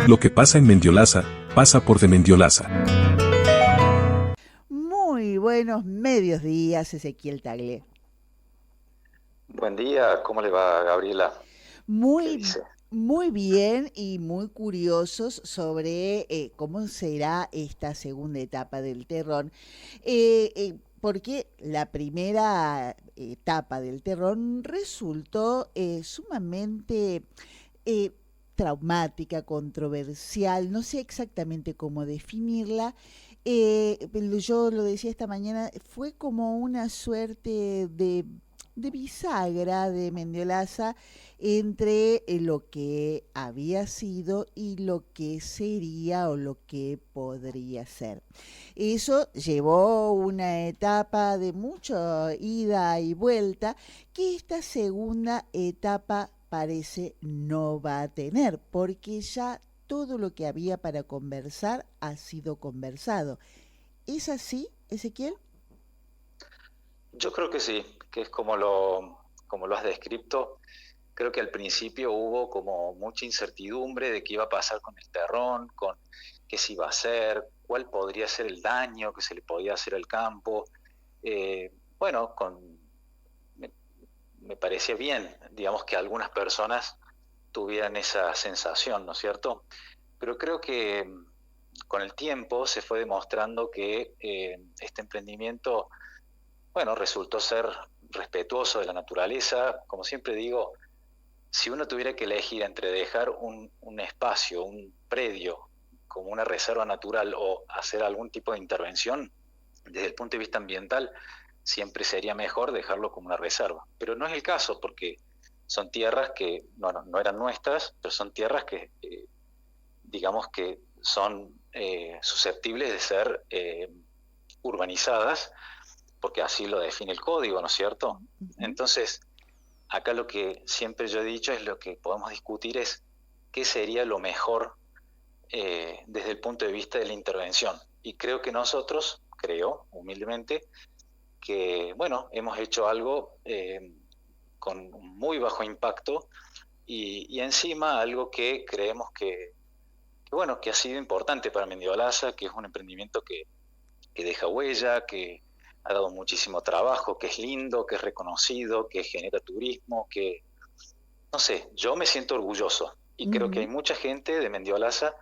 Lo que pasa en Mendiolaza, pasa por de Mendiolaza. Muy buenos medios días, Ezequiel Tagle. Buen día, ¿cómo le va, Gabriela? ¿Qué Muy, dice? muy bien y muy curiosos sobre cómo será esta segunda etapa del Terrón. Porque la primera etapa del Terrón resultó sumamente eh, traumática, controversial, no sé exactamente cómo definirla. Pero yo lo decía esta mañana, fue como una suerte de bisagra de Mendiolaza entre lo que había sido y lo que sería o lo que podría ser. Eso llevó una etapa de mucha ida y vuelta que esta segunda etapa parece no va a tener, porque ya todo lo que había para conversar ha sido conversado. ¿Es así, Ezequiel? Yo creo que sí, que es como lo has descrito. Creo que al principio hubo como mucha incertidumbre de qué iba a pasar con el terrón, con qué se iba a hacer, cuál podría ser el daño que se le podía hacer al campo. Bueno, me, me parecía bien, digamos, que algunas personas tuvieran esa sensación, ¿no es cierto? Pero creo que con el tiempo se fue demostrando que este emprendimiento, bueno, resultó ser respetuoso de la naturaleza. Como siempre digo, si uno tuviera que elegir entre dejar un espacio, un predio, como una reserva natural o hacer algún tipo de intervención, desde el punto de vista ambiental, siempre sería mejor dejarlo como una reserva. Pero no es el caso, porque son tierras que no eran nuestras, pero son tierras que, digamos que son susceptibles de ser urbanizadas, porque así lo define el código, ¿no es cierto? Ujú. Entonces, acá lo que siempre yo he dicho es lo que podemos discutir es qué sería lo mejor desde el punto de vista de la intervención. Y creo que nosotros, creo humildemente, que bueno, hemos hecho algo con muy bajo impacto y encima algo que creemos bueno, que ha sido importante para Mendiolaza, que es un emprendimiento que deja huella, que ha dado muchísimo trabajo, que es lindo, que es reconocido, que genera turismo, que, no sé, yo me siento orgulloso y creo que hay Ujú. mucha gente de Mendiolaza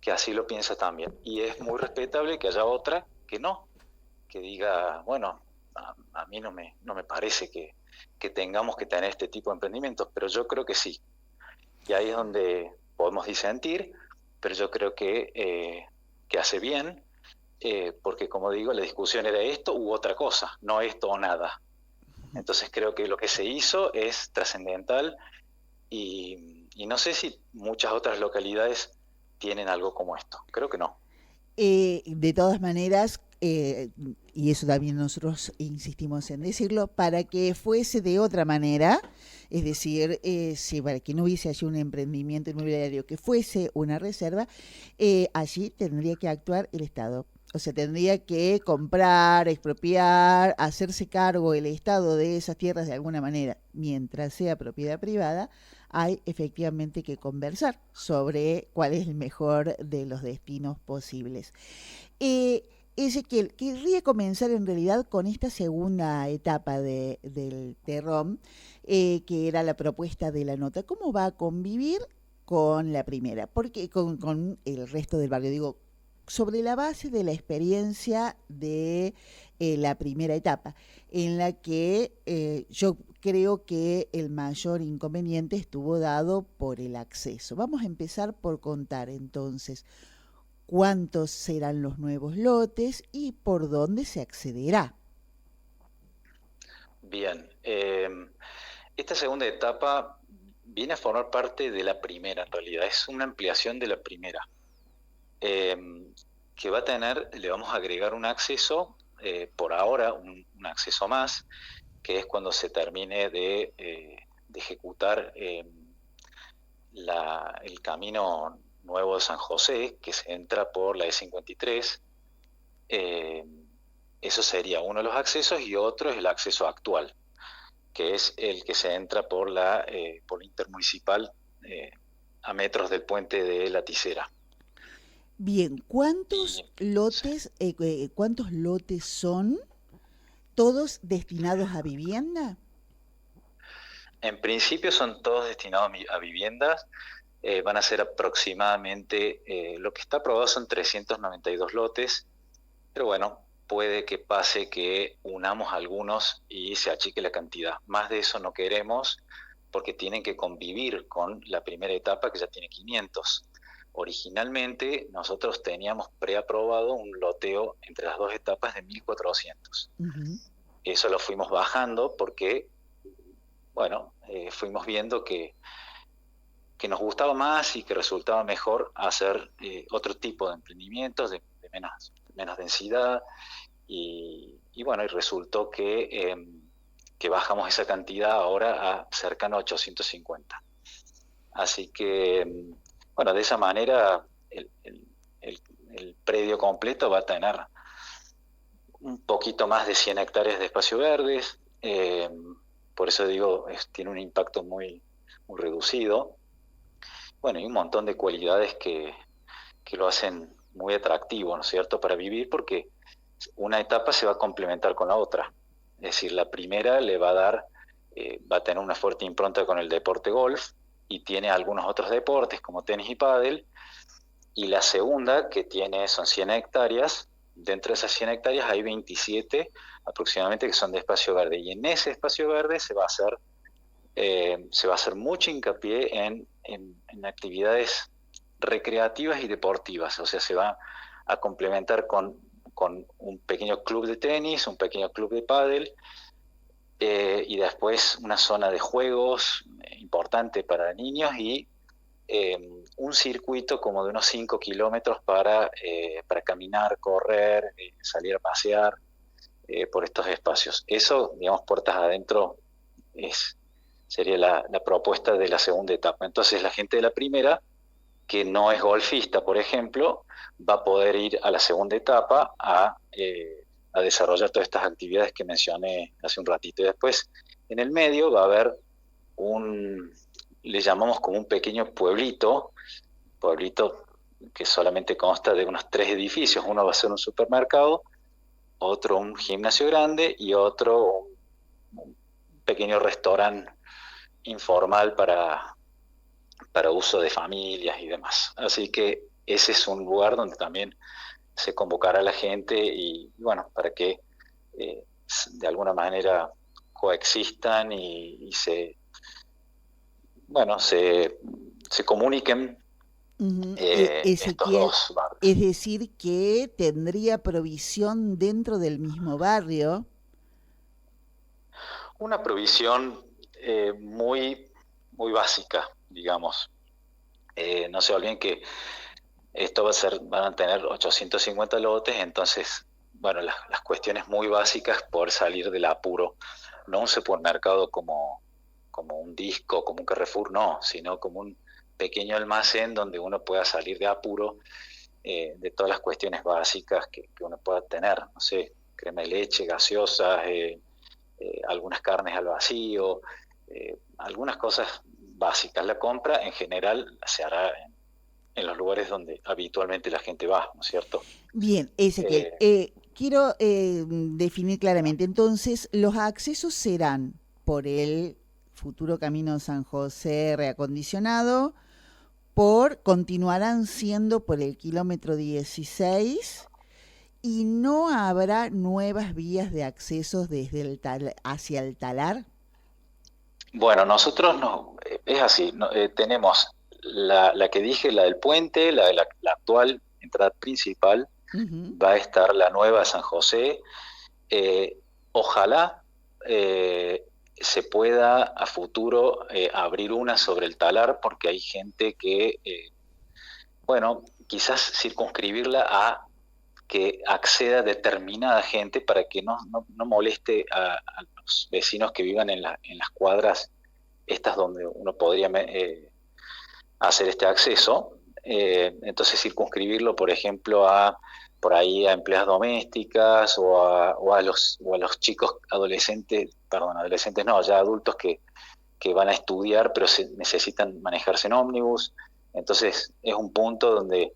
que así lo piensa también. Y es muy respetable que haya otra que no, que diga, bueno, a mí no me parece que tengamos que tener este tipo de emprendimientos, pero yo creo que sí. Y ahí es donde podemos disentir, pero yo creo que hace bien, porque como digo, la discusión era esto u otra cosa, no esto o nada. Entonces creo que lo que se hizo es trascendental y no sé si muchas otras localidades tienen algo como esto. Creo que no. De todas maneras, y eso también nosotros insistimos en decirlo, para que fuese de otra manera, es decir, si para que no hubiese allí un emprendimiento inmobiliario que fuese una reserva, allí tendría que actuar el Estado. O sea, tendría que comprar, expropiar, hacerse cargo el Estado de esas tierras de alguna manera. Mientras sea propiedad privada, hay efectivamente que conversar sobre cuál es el mejor de los destinos posibles. Eh, Ezequiel, querría comenzar en realidad con esta segunda etapa del Terrón, que era la propuesta de la nota. ¿Cómo va a convivir con la primera? Porque con el resto del barrio, digo, sobre la base de la experiencia de la primera etapa, en la que yo creo que el mayor inconveniente estuvo dado por el acceso. Vamos a empezar por contar entonces cuántos serán los nuevos lotes y por dónde se accederá. Bien. Esta segunda etapa viene a formar parte de la primera, en realidad. Es una ampliación de la primera. Eh, que va a tener, le vamos a agregar un acceso, por ahora un acceso más, que es cuando se termine de ejecutar el camino nuevo de San José, que se entra por la E53. Eh, Eso sería uno de los accesos y otro es el acceso actual, que es el que se entra por la intermunicipal a metros del puente de la Ticera. Bien, ¿cuántos lotes son? ¿Todos destinados a vivienda? En principio son todos destinados a viviendas. Van a ser aproximadamente, lo que está aprobado son 392 lotes, pero bueno, puede que pase que unamos algunos y se achique la cantidad. Más de eso no queremos, porque tienen que convivir con la primera etapa, que ya tiene 500. Originalmente nosotros teníamos preaprobado un loteo entre las dos etapas de 1.400. Uh-huh. Eso lo fuimos bajando porque, bueno, fuimos viendo que nos gustaba más y que resultaba mejor hacer otro tipo de emprendimientos de menos densidad, y bueno, y resultó que bajamos esa cantidad ahora a cercano a 850. Así que, bueno, de esa manera el predio completo va a tener un poquito más de 100 hectáreas de espacio verdes, por eso digo, tiene un impacto muy, muy reducido. Bueno, y un montón de cualidades que lo hacen muy atractivo, ¿no es cierto?, para vivir, porque una etapa se va a complementar con la otra. Es decir, la primera le va a dar, va a tener una fuerte impronta con el deporte golf, y tiene algunos otros deportes como tenis y pádel, y la segunda, que son 100 hectáreas, dentro de esas 100 hectáreas hay 27 aproximadamente que son de espacio verde, y en ese espacio verde se va a hacer mucho hincapié en actividades recreativas y deportivas. O sea, se va a complementar con un pequeño club de tenis, un pequeño club de pádel, y después una zona de juegos importante para niños, y un circuito como de unos 5 kilómetros para caminar, correr, salir a pasear por estos espacios. Eso, digamos, puertas adentro, sería la propuesta de la segunda etapa. Entonces la gente de la primera, que no es golfista, por ejemplo, va a poder ir a la segunda etapa a desarrollar todas estas actividades que mencioné hace un ratito. Y después, en el medio, va a haber le llamamos como un pequeño pueblito que solamente consta de unos 3 edificios. Uno va a ser un supermercado, otro un gimnasio grande y otro un pequeño restaurante informal para uso de familias y demás. Así que ese es un lugar donde también se convocará a la gente y bueno, para que de alguna manera coexistan y se comuniquen. Uh-huh. Estos dos barrios. Es decir, que tendría provisión dentro del mismo barrio. Una provisión muy, muy básica, digamos. No se olviden que esto van a tener 850 lotes, entonces, bueno, las cuestiones muy básicas, poder salir del apuro, no un supermercado como un Disco, como un Carrefour, no, sino como un pequeño almacén donde uno pueda salir de apuro, de todas las cuestiones básicas que uno pueda tener, no sé, crema de leche, gaseosas, algunas carnes al vacío, algunas cosas básicas. La compra en general se hará en los lugares donde habitualmente la gente va, ¿no es cierto? Bien, Ezequiel, quiero definir claramente. Entonces, los accesos serán por el futuro Camino San José reacondicionado, continuarán siendo por el kilómetro 16, y no habrá nuevas vías de accesos desde hacia el talar. Bueno, nosotros es así, tenemos la que dije, la del puente, la actual entrada principal. Uh-huh. Va a estar la nueva San José. Ojalá se pueda a futuro abrir una sobre el talar, porque hay gente que, quizás circunscribirla a que acceda determinada gente para que no moleste a los vecinos que vivan en las cuadras estas donde uno podría hacer este acceso. Entonces circunscribirlo, por ejemplo, por ahí a empleadas domésticas o a los chicos adolescentes perdón, adolescentes no, ya adultos que van a estudiar, pero necesitan manejarse en ómnibus. Entonces es un punto donde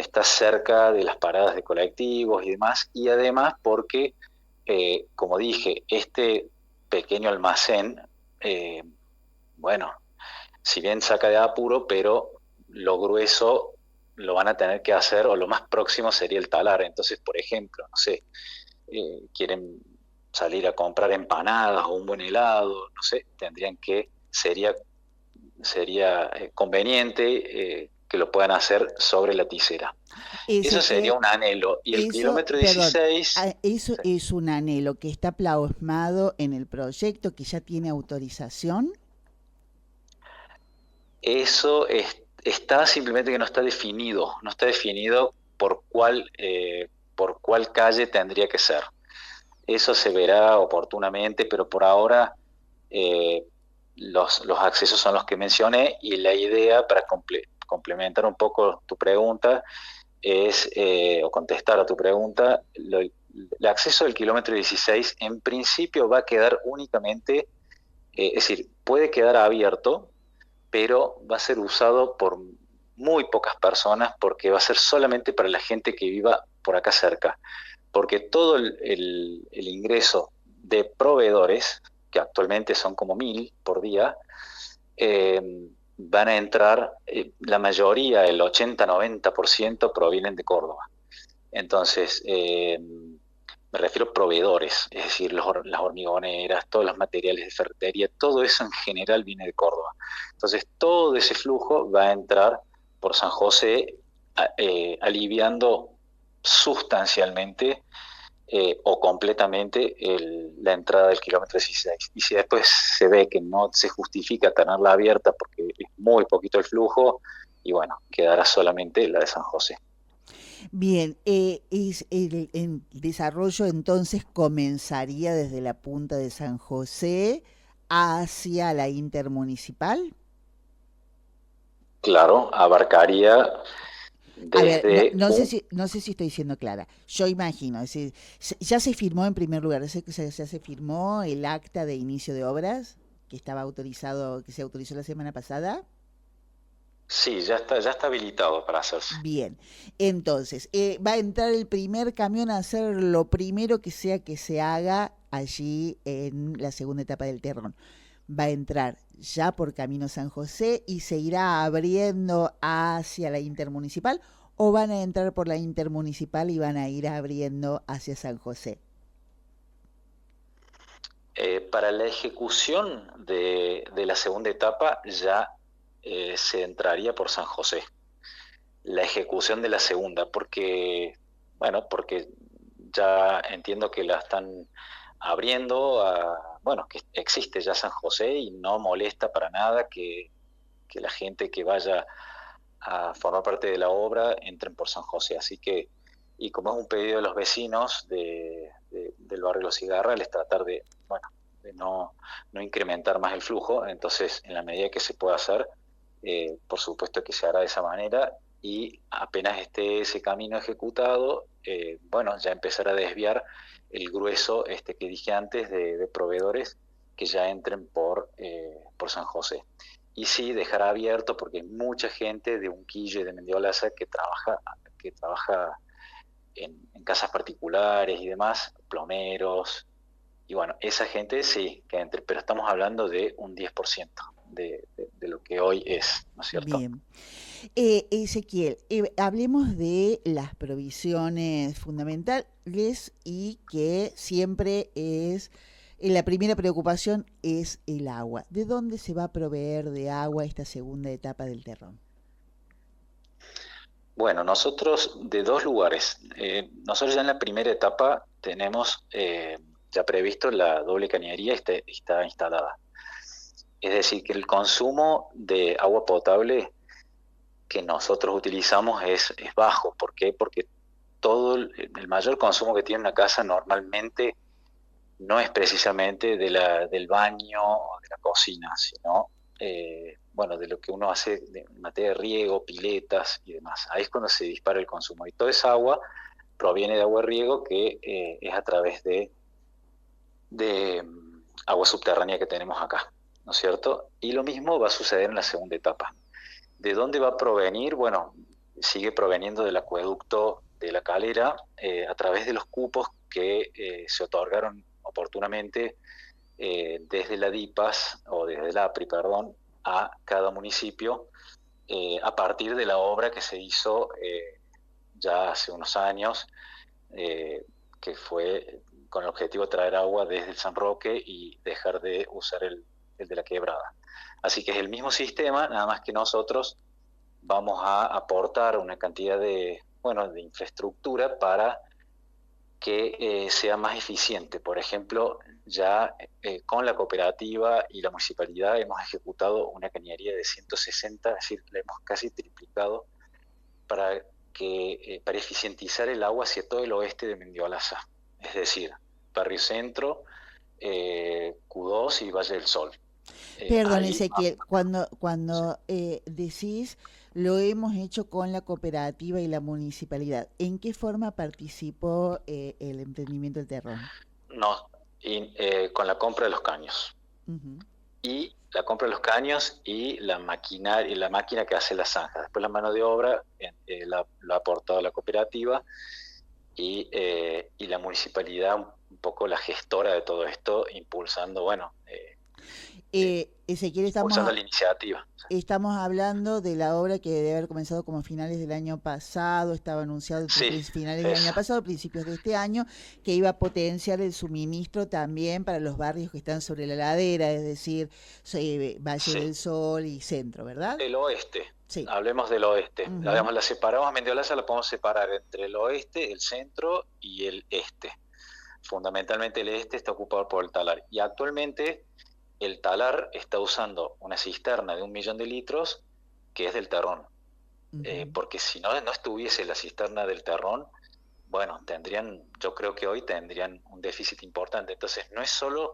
está cerca de las paradas de colectivos y demás, y además porque, como dije, este pequeño almacén, bueno, si bien saca de apuro, pero lo grueso lo van a tener que hacer, o lo más próximo sería el talar. Entonces, por ejemplo, no sé, quieren salir a comprar empanadas o un buen helado, no sé, sería conveniente que lo puedan hacer sobre la tisera. Eso sería Ezequiel, un anhelo. Y el eso, kilómetro perdón, 16, eso sí, es un anhelo que está plasmado en el proyecto, que ya tiene autorización. eso está simplemente que no está definido por cuál calle tendría que ser. Eso se verá oportunamente, pero por ahora eh, los accesos son los que mencioné, y la idea, para complementar un poco tu pregunta, o contestar a tu pregunta, el acceso del kilómetro 16 en principio va a quedar únicamente, es decir, puede quedar abierto, pero va a ser usado por muy pocas personas, porque va a ser solamente para la gente que viva por acá cerca, porque todo el ingreso de proveedores, que actualmente son como 1000 por día, eh, van a entrar, la mayoría, el 80-90% provienen de Córdoba. Entonces, me refiero a proveedores, es decir, las hormigoneras, todos los materiales de ferretería, todo eso en general viene de Córdoba. Entonces, todo ese flujo va a entrar por San José, aliviando sustancialmente, o completamente, la entrada del kilómetro 16. Y si después se ve que no se justifica tenerla abierta porque es muy poquito el flujo, y bueno, quedará solamente la de San José. Bien, el desarrollo entonces comenzaría desde la punta de San José hacia la intermunicipal. Claro, abarcaría A ver, no, desde un... no sé si estoy siendo clara. Yo imagino, es decir, ya se firmó en primer lugar, ya se firmó el acta de inicio de obras que estaba autorizado, que se autorizó la semana pasada. Sí, ya está habilitado para hacerse. Bien, entonces va a entrar el primer camión a hacer lo primero que sea que se haga allí en la segunda etapa del Terrón. Va a entrar ya por Camino San José y se irá abriendo hacia la intermunicipal, o van a entrar por la intermunicipal y van a ir abriendo hacia San José. Para la ejecución de la segunda etapa ya se entraría por San José. La ejecución de la segunda, porque ya entiendo que la están abriendo, bueno, que existe ya San José y no molesta para nada que la gente que vaya a formar parte de la obra entren por San José. Así que, y como es un pedido de los vecinos del barrio Los Cigarrales, tratar de, bueno, de no incrementar más el flujo, entonces en la medida que se pueda hacer, por supuesto que se hará de esa manera, y apenas esté ese camino ejecutado, bueno, ya empezar a desviar el grueso, que dije antes, de proveedores que ya entren por San José. Y sí, dejar abierto, porque hay mucha gente de Unquillo y de Mendiolaza que trabaja en casas particulares y demás, plomeros, y bueno, esa gente sí que entre, pero estamos hablando de un 10% de lo que hoy es, ¿no es cierto? Bien. Ezequiel, hablemos de las provisiones fundamentales y que siempre es, la primera preocupación es el agua. ¿De dónde se va a proveer de agua esta segunda etapa del Terrón? Bueno, nosotros de dos lugares. Nosotros ya en la primera etapa tenemos ya previsto la doble cañería, está instalada. Es decir, que el consumo de agua potable que nosotros utilizamos es bajo. ¿Por qué? Porque todo el mayor consumo que tiene una casa normalmente no es precisamente del baño o de la cocina, sino, bueno, de lo que uno hace en materia de riego, piletas y demás. Ahí es cuando se dispara el consumo. Y toda esa agua proviene de agua de riego, que es a través de agua subterránea que tenemos acá, ¿no es cierto? Y lo mismo va a suceder en la segunda etapa. ¿De dónde va a provenir? Bueno, sigue proveniendo del acueducto de La Calera a través de los cupos que se otorgaron oportunamente desde la DIPAS, o desde la APRI, perdón, a cada municipio, a partir de la obra que se hizo ya hace unos años, que fue con el objetivo de traer agua desde el San Roque y dejar de usar el de la Quebrada. Así que es el mismo sistema, nada más que nosotros vamos a aportar una cantidad de, bueno, de infraestructura para que sea más eficiente. Por ejemplo, ya con la cooperativa y la municipalidad hemos ejecutado una cañería de 160, es decir, la hemos casi triplicado para eficientizar el agua hacia todo el oeste de Mendiolaza, es decir, Barrio Centro, Q2 y Valle del Sol. Perdón, Ezequiel, cuando decís lo hemos hecho con la cooperativa y la municipalidad, ¿en qué forma participó el emprendimiento del terrón? No, con la compra de los caños. Ujú. Y la compra de los caños y la máquina que hace la zanja. Después la mano de obra la ha aportado la cooperativa y la municipalidad, un poco la gestora de todo esto, impulsando, bueno, Ezequiel, impulsando la iniciativa. estamos hablando de la obra que debe haber comenzado como a finales del año pasado, estaba anunciado entre Sí, finales del año pasado, principios de este año, que iba a potenciar el suministro también para los barrios que están sobre la ladera, es decir, Valle sí. del Sol y Centro, ¿verdad? El oeste. Sí. Hablemos del oeste. Ujú. La separamos a Mendiolaza, la podemos separar entre el oeste, el centro y el este. Fundamentalmente el este está ocupado por el talar. Y actualmente el talar está usando una cisterna de 1 millón de litros que es del terrón. Ujú. Porque si no estuviese la cisterna del terrón, bueno, yo creo que hoy tendrían un déficit importante. Entonces no es solo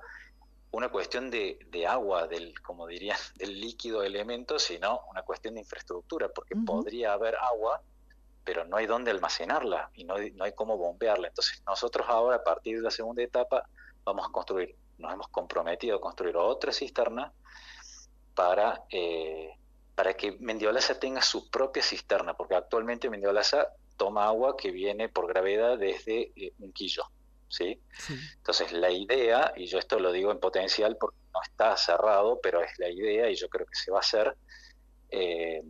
una cuestión de agua, como dirían, del líquido elemento, sino una cuestión de infraestructura, porque Ujú. podría haber agua, pero no hay dónde almacenarla y no hay cómo bombearla. Entonces nosotros ahora, a partir de la segunda etapa, nos hemos comprometido a construir otra cisterna para, eh, para que Mendiolaza tenga su propia cisterna, porque actualmente Mendiolaza toma agua que viene por gravedad desde Unquillo, ¿sí? Sí. Entonces la idea, y yo esto lo digo en potencial porque no está cerrado, pero es la idea y yo creo que se va a hacer, eh,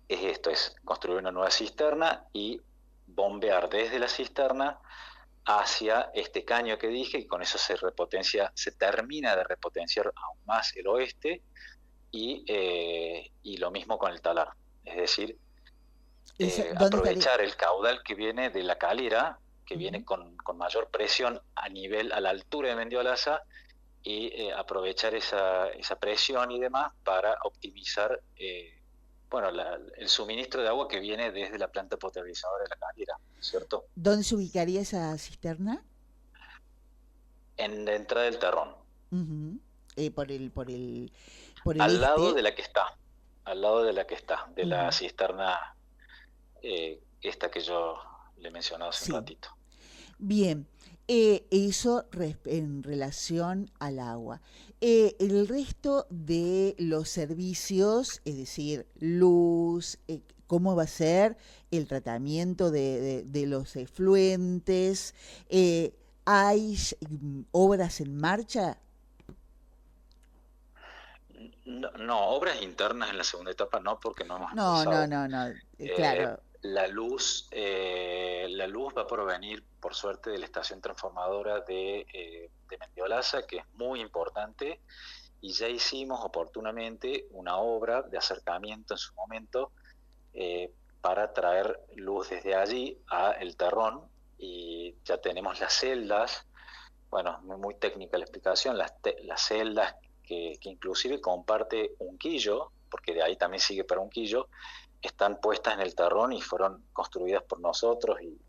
es construir una nueva cisterna y bombear desde la cisterna hacia este caño que dije, y con eso se termina de repotenciar aún más el oeste, y lo mismo con el talar. Es decir, ¿Dónde estaría? aprovechar el caudal que viene de la calera, que Ujú. viene con mayor presión a la altura de Mendiolaza, y aprovechar esa presión y demás para optimizar bueno, el suministro de agua que viene desde la planta potabilizadora de la calera, ¿cierto? ¿Dónde se ubicaría esa cisterna? En la entrada del terrón, Ujú. Por el al lado este. de la que está, al lado de la que está, de la Ujú. cisterna esta que yo le he mencionado hace un Sí. ratito. Bien, eso en relación al agua. El resto de los servicios, es decir, luz, cómo va a ser el tratamiento de los efluentes, ¿hay obras en marcha? No, no, obras internas en la segunda etapa no, porque no hemos No, no, empezado. no, no, claro. La luz va a provenir, por suerte, de la estación transformadora de Mendiolaza, que es muy importante, y ya hicimos oportunamente una obra de acercamiento en su momento para traer luz desde allí a El Terrón, y ya tenemos las celdas, bueno, muy técnica la explicación, las celdas que inclusive comparte Unquillo, porque de ahí también sigue para Unquillo, están puestas en El Terrón y fueron construidas por nosotros y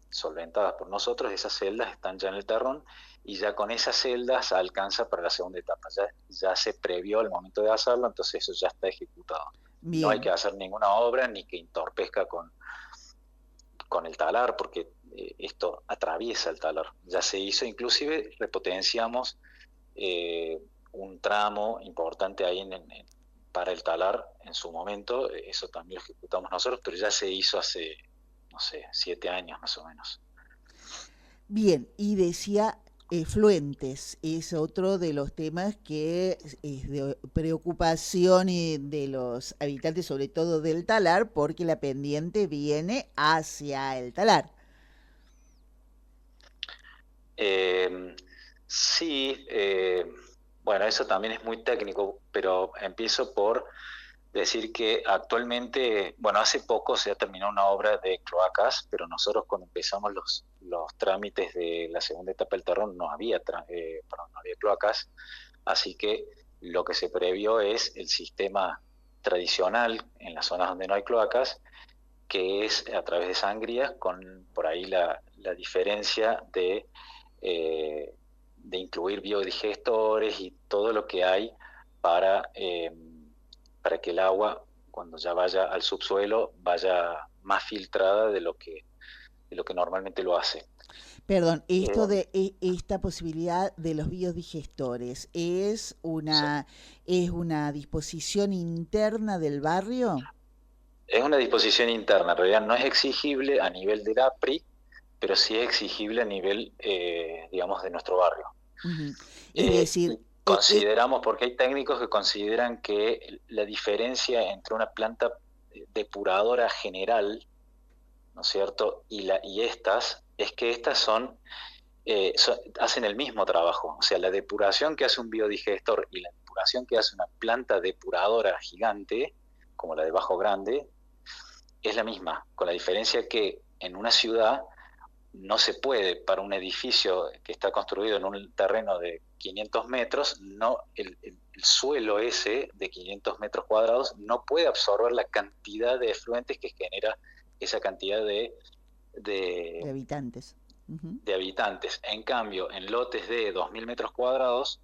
solventadas por nosotros. Esas celdas están ya en El Terrón y ya con esas celdas alcanza para la segunda etapa. Ya se previó el momento de hacerlo, entonces eso ya está ejecutado. No hay que Bien. hacer ninguna obra ni que entorpezca con el talar, porque esto atraviesa el talar. Ya se hizo, inclusive repotenciamos un tramo importante ahí para el talar en su momento. Eso también lo ejecutamos nosotros, pero ya se hizo hace, no sé, 7 años más o menos. Bien, y decía efluentes, es otro de los temas que es de preocupación y de los habitantes, sobre todo del talar, porque la pendiente viene hacia el talar. Eh, sí, bueno, eso también es muy técnico, pero empiezo por decir que actualmente, bueno, hace poco se ha terminado una obra de cloacas, pero nosotros cuando empezamos los trámites de la segunda etapa del terrón no había cloacas, así que lo que se previó es el sistema tradicional en las zonas donde no hay cloacas, que es a través de sangrías, con por ahí la diferencia de incluir biodigestores y todo lo que hay para, para que el agua, cuando ya vaya al subsuelo, vaya más filtrada de lo que normalmente lo hace. Perdón, esto Eh, de esta posibilidad de los biodigestores sí. es una disposición interna del barrio. Es una disposición interna, en realidad no es exigible a nivel del APRI, pero sí es exigible a nivel, digamos, de nuestro barrio. Ujú. Es decir, Consideramos, porque hay técnicos que consideran que la diferencia entre una planta depuradora general, ¿no es cierto?, y estas, es que estas hacen el mismo trabajo. O sea, la depuración que hace un biodigestor y la depuración que hace una planta depuradora gigante, como la de Bajo Grande, es la misma, con la diferencia que en una ciudad no se puede, para un edificio que está construido en un terreno de 500 metros, no, el suelo ese de 500 metros cuadrados no puede absorber la cantidad de efluentes que genera esa cantidad de de, habitantes. Ujú. de habitantes. En cambio, en lotes de 2.000 metros cuadrados,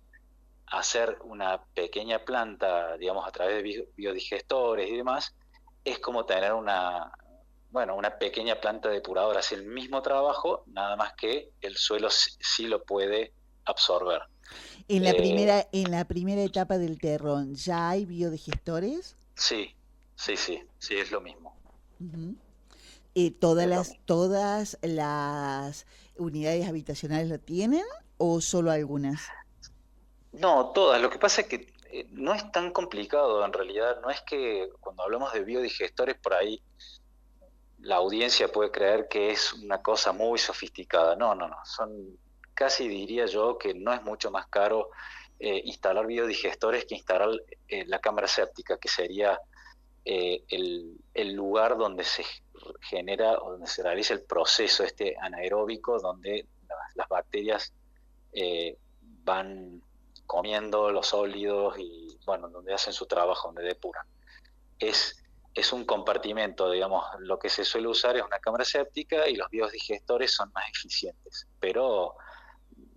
hacer una pequeña planta, digamos, a través de biodigestores y demás, es como tener una pequeña planta depuradora. Hace el mismo trabajo, nada más que el suelo sí lo puede absorber. Eh, En la primera etapa del terrón, ¿ya hay biodigestores? sí, sí, es lo mismo. Ujú. Es lo mismo. Todas las unidades habitacionales lo tienen o solo algunas? No, todas. Lo que pasa es que no es tan complicado en realidad. No es que cuando hablamos de biodigestores por ahí la audiencia puede creer que es una cosa muy sofisticada. No, no, no. Casi diría yo que no es mucho más caro instalar biodigestores que instalar la cámara séptica, que sería el lugar donde se genera o donde se realiza el proceso este anaeróbico, donde las bacterias van comiendo los sólidos y, bueno, donde hacen su trabajo, donde depuran. Es, es un compartimento, digamos, lo que se suele usar es una cámara séptica y los biodigestores son más eficientes, pero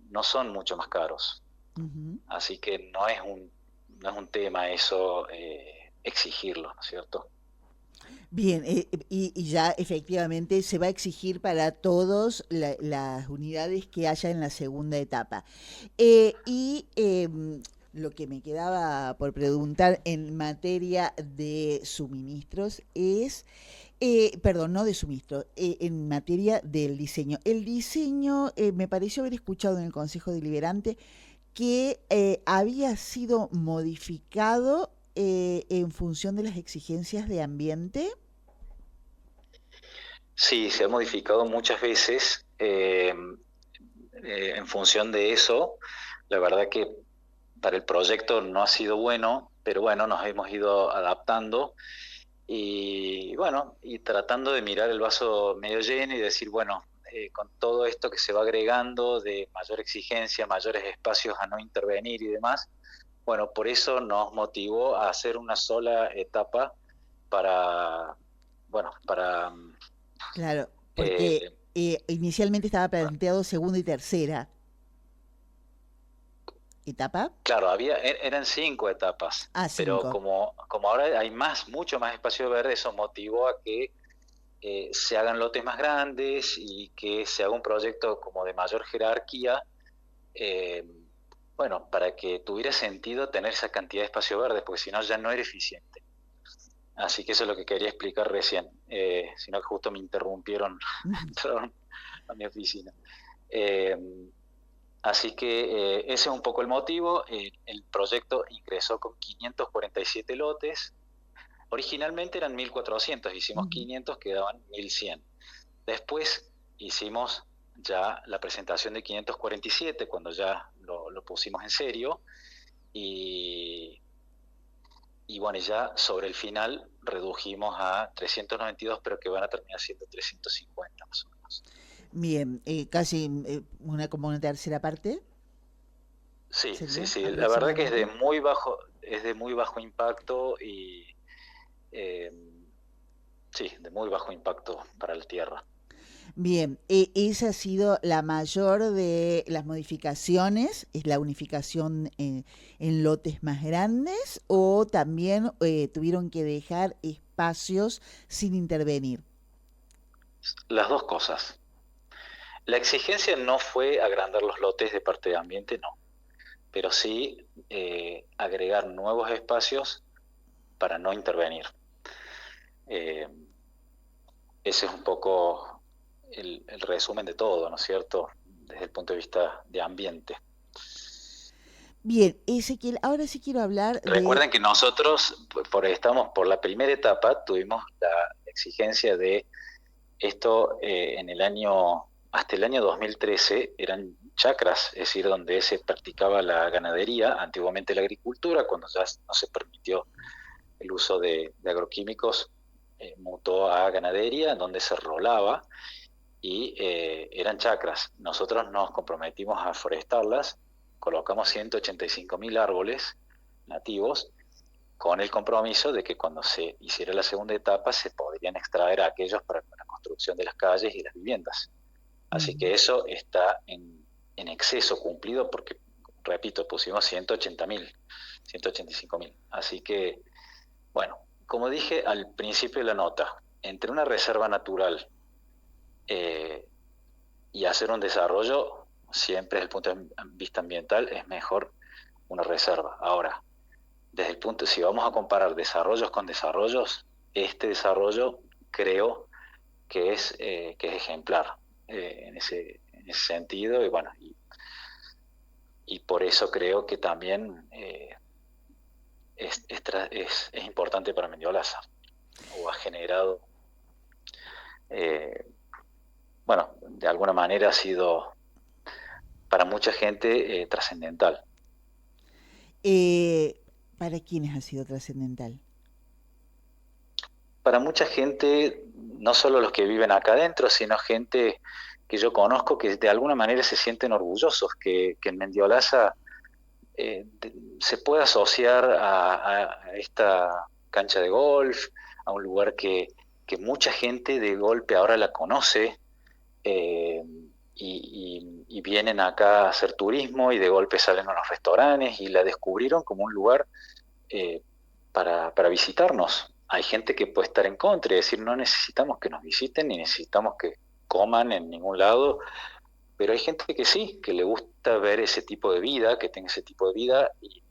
no son mucho más caros. Ujú. Así que no es un tema eso exigirlo, ¿no es cierto? Bien, y ya efectivamente se va a exigir para todas las unidades que haya en la segunda etapa. Lo que me quedaba por preguntar en materia de suministros es, perdón, no de suministros, en materia del diseño. El diseño, me pareció haber escuchado en el Consejo Deliberante que había sido modificado en función de las exigencias de ambiente. Sí, se ha modificado muchas veces en función de eso. La verdad que para el proyecto no ha sido bueno, pero bueno, nos hemos ido adaptando y bueno, y tratando de mirar el vaso medio lleno y decir, bueno, con todo esto que se va agregando de mayor exigencia, mayores espacios a no intervenir y demás, bueno, por eso nos motivó a hacer una sola etapa para, bueno, Claro, porque eh, inicialmente estaba planteado segunda y tercera etapa. claro, eran 5 etapas, Ah, pero cinco. como ahora hay mucho más espacio verde, eso motivó a que se hagan lotes más grandes y que se haga un proyecto como de mayor jerarquía, eh, bueno, para que tuviera sentido tener esa cantidad de espacio verde, porque si no ya no era eficiente. Así que eso es lo que quería explicar recién, sino que justo me interrumpieron, entraron a mi oficina. Eh, Así que ese es un poco el motivo. El proyecto ingresó con 547 lotes. Originalmente eran 1.400, hicimos 500, quedaban 1.100. Después hicimos ya la presentación de 547, cuando ya lo pusimos en serio. Y bueno, ya sobre el final redujimos a 392, pero que van a terminar siendo 350 más o menos. Bien, casi como una tercera parte, Sí, sí, ¿sería sí. La verdad que aproximadamente? es de muy bajo impacto y eh, sí, de muy bajo impacto para la tierra. Bien, esa ha sido la mayor de las modificaciones, es la unificación en lotes más grandes o también tuvieron que dejar espacios sin intervenir. Las dos cosas. La exigencia no fue agrandar los lotes de parte de ambiente, no, pero sí agregar nuevos espacios para no intervenir. Eh, Ese es un poco el resumen de todo, ¿no es cierto? Desde el punto de vista de ambiente. Bien, Ezequiel, ahora sí quiero hablar de... Recuerden que nosotros, estamos por la primera etapa, tuvimos la exigencia de esto en el año, hasta el año 2013 eran chacras, es decir, donde se practicaba la ganadería, antiguamente la agricultura, cuando ya no se permitió el uso de agroquímicos, mutó a ganadería, donde se rolaba y eran chacras. Nosotros nos comprometimos a forestarlas, colocamos 185.000 árboles nativos con el compromiso de que cuando se hiciera la segunda etapa se podrían extraer aquellos para la construcción de las calles y las viviendas. Así que eso está en exceso cumplido porque, repito, pusimos 180.000, 185.000. Así que, bueno, como dije al principio de la nota, entre una reserva natural eh, y hacer un desarrollo, siempre desde el punto de vista ambiental, es mejor una reserva. Ahora, desde el punto, si vamos a comparar desarrollos con desarrollos, este desarrollo creo que es ejemplar en ese sentido, y bueno, y por eso creo que también es importante para Mendiolaza, o ha generado, eh, bueno, de alguna manera ha sido para mucha gente trascendental. Eh, ¿Para quiénes ha sido trascendental? Para mucha gente, no solo los que viven acá adentro, sino gente que yo conozco que de alguna manera se sienten orgullosos, que en Mendiolaza se puede asociar a esta cancha de golf, a un lugar que mucha gente de golpe ahora la conoce eh, y vienen acá a hacer turismo y de golpe salen a los restaurantes y la descubrieron como un lugar eh, para visitarnos. Hay gente que puede estar en contra y decir no necesitamos que nos visiten ni necesitamos que coman en ningún lado, pero hay gente que sí, que le gusta ver ese tipo de vida, que tenga ese tipo de vida y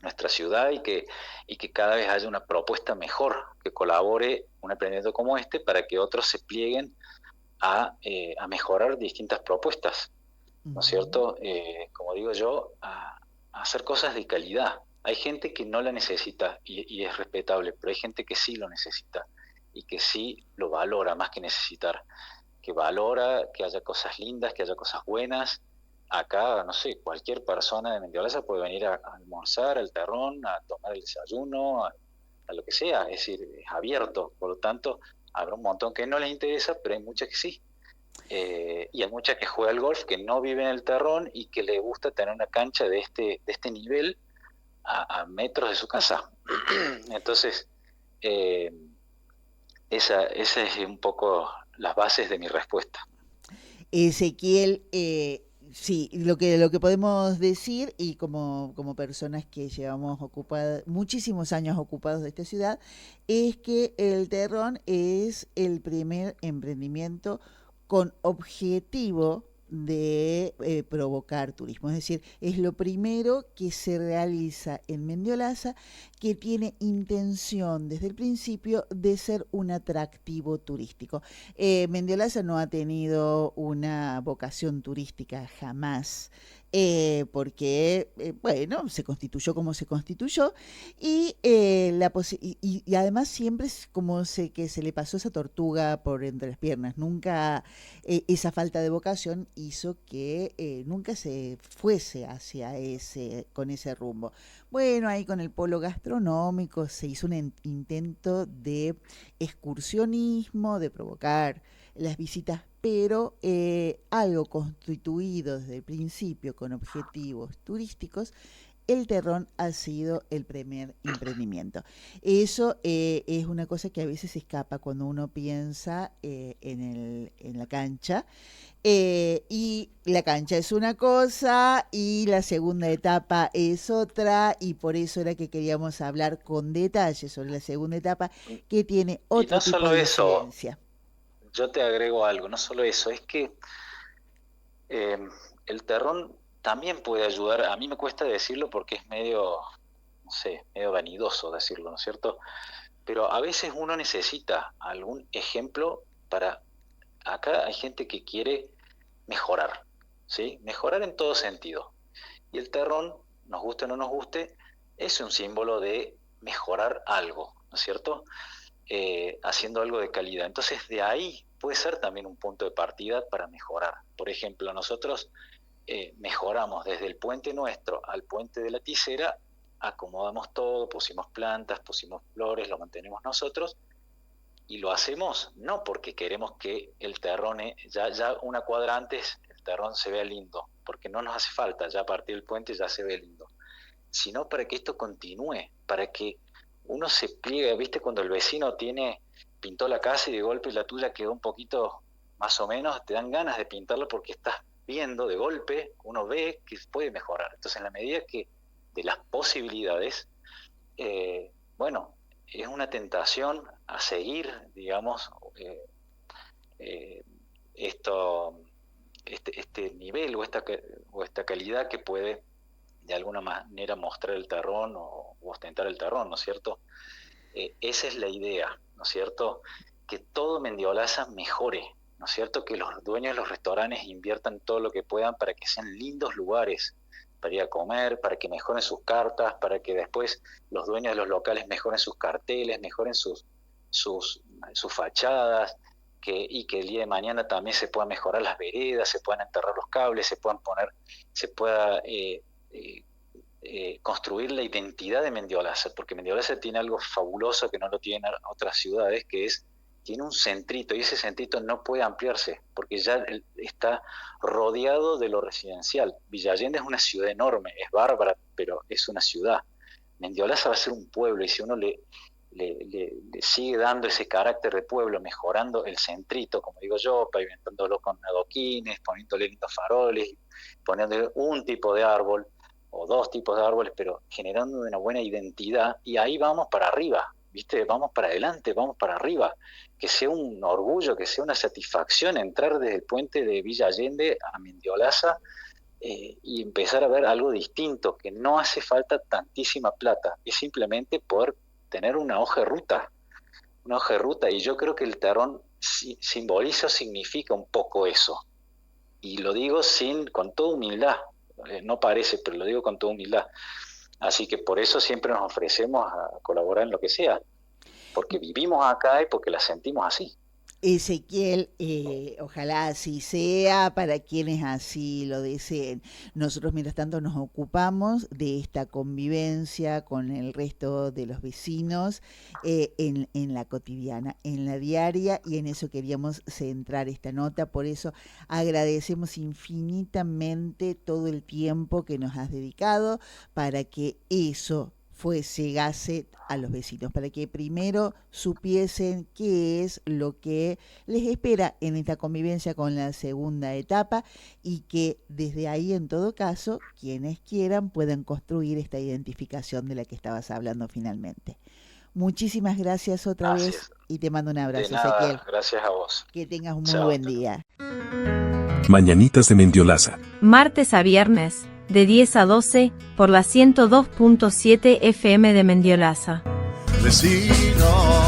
nuestra ciudad y que cada vez haya una propuesta mejor que colabore un emprendimiento como este para que otros se plieguen a mejorar distintas propuestas, ¿no es Ujú. cierto? Como digo yo, a hacer cosas de calidad. Hay gente que no la necesita y es respetable, pero hay gente que sí lo necesita y que sí lo valora más que necesitar, que valora que haya cosas lindas, que haya cosas buenas. Acá, no sé, cualquier persona de Mendiolaza puede venir a almorzar al Terrón, a tomar el desayuno, a lo que sea, es decir, es abierto, por lo tanto, habrá un montón que no les interesa, pero hay muchas que sí. Y hay mucha que juega al golf, que no vive en el Terrón y que le gusta tener una cancha de este nivel a metros de su casa. Entonces, eh, esa es un poco las bases de mi respuesta. Ezequiel, sí, lo que podemos decir, y como personas que llevamos muchísimos años ocupados de esta ciudad, es que el Terrón es el primer emprendimiento con objetivo de provocar turismo. Es decir, es lo primero que se realiza en Mendiolaza, que tiene intención desde el principio de ser un atractivo turístico. Mendiolaza no ha tenido una vocación turística jamás. Porque, bueno, se constituyó como se constituyó y además siempre es como que se le pasó esa tortuga por entre las piernas. Nunca esa falta de vocación hizo que nunca se fuese hacia con ese rumbo. Bueno, ahí con el polo gastronómico se hizo un intento de excursionismo, de provocar las visitas, pero algo constituido desde el principio con objetivos turísticos, el Terrón ha sido el primer emprendimiento. Eso es una cosa que a veces escapa cuando uno piensa en la cancha. Y la cancha es una cosa y la segunda etapa es otra, y por eso era que queríamos hablar con detalle sobre la segunda etapa, que tiene otro tipo de incidencia. Yo te agrego algo, no solo eso, es que el Terrón también puede ayudar. A mí me cuesta decirlo porque es medio, no sé, medio vanidoso decirlo, ¿no es cierto? Pero a veces uno necesita algún ejemplo para... Acá hay gente que quiere mejorar, ¿sí? Mejorar en todo sentido. Y el Terrón, nos guste o no nos guste, es un símbolo de mejorar algo, ¿no es cierto? Haciendo algo de calidad. Entonces de ahí puede ser también un punto de partida para mejorar. Por ejemplo, nosotros mejoramos desde el puente nuestro al puente de la Tisera, acomodamos todo, pusimos plantas, pusimos flores, lo mantenemos nosotros, y lo hacemos no porque queremos que el Terrón, ya una cuadra antes, el Terrón se vea lindo, porque no nos hace falta, ya a partir del puente ya se ve lindo, sino para que esto continúe, para que uno se pliegue. ¿Viste cuando el vecino pintó la casa y de golpe la tuya quedó un poquito más o menos? Te dan ganas de pintarla porque estás viendo de golpe, uno ve que puede mejorar. Entonces, en la medida que de las posibilidades, bueno, es una tentación a seguir, digamos, este nivel o esta calidad que puede de alguna manera mostrar el Terrón o ostentar el Terrón, ¿no es cierto? Esa es la idea, ¿no es cierto? Que todo Mendiolaza mejore, ¿no es cierto? Que los dueños de los restaurantes inviertan todo lo que puedan para que sean lindos lugares para ir a comer, para que mejoren sus cartas, para que después los dueños de los locales mejoren sus carteles, mejoren sus fachadas, y que el día de mañana también se puedan mejorar las veredas, se puedan enterrar los cables, se pueda construir la identidad de Mendiolaza, porque Mendiolaza tiene algo fabuloso que no lo tienen otras ciudades, que tiene un centrito, y ese centrito no puede ampliarse, porque ya está rodeado de lo residencial. Villa Allende es una ciudad enorme, es bárbara, pero es una ciudad. Mendiolaza va a ser un pueblo, y si uno le sigue dando ese carácter de pueblo, mejorando el centrito, como digo yo, pavimentándolo con adoquines, poniéndole lindos faroles, poniéndole un tipo de árbol, o dos tipos de árboles, pero generando una buena identidad, y ahí vamos para arriba, ¿viste? Vamos para adelante, vamos para arriba, que sea un orgullo, que sea una satisfacción entrar desde el puente de Villa Allende a Mendiolaza, y empezar a ver algo distinto, que no hace falta tantísima plata, es simplemente poder tener una hoja de ruta, y yo creo que el Terrón simboliza o significa un poco eso, y lo digo con toda humildad, no parece, pero lo digo con toda humildad. Así que por eso siempre nos ofrecemos a colaborar en lo que sea, porque vivimos acá y porque la sentimos así. Ezequiel, ojalá así sea para quienes así lo deseen. Nosotros, mientras tanto, nos ocupamos de esta convivencia con el resto de los vecinos en la cotidiana, en la diaria, y en eso queríamos centrar esta nota. Por eso agradecemos infinitamente todo el tiempo que nos has dedicado para que eso llegase a los vecinos, para que primero supiesen qué es lo que les espera en esta convivencia con la segunda etapa, y que desde ahí, en todo caso, quienes quieran puedan construir esta identificación de la que estabas hablando finalmente. Muchísimas gracias otra vez y te mando un abrazo, De nada, Ezequiel. gracias a vos. Que tengas un muy buen día. Mañanitas de Mendiolaza. Martes a viernes, de 10 a 12, por la 102.7 FM de Mendiolaza. Vecino.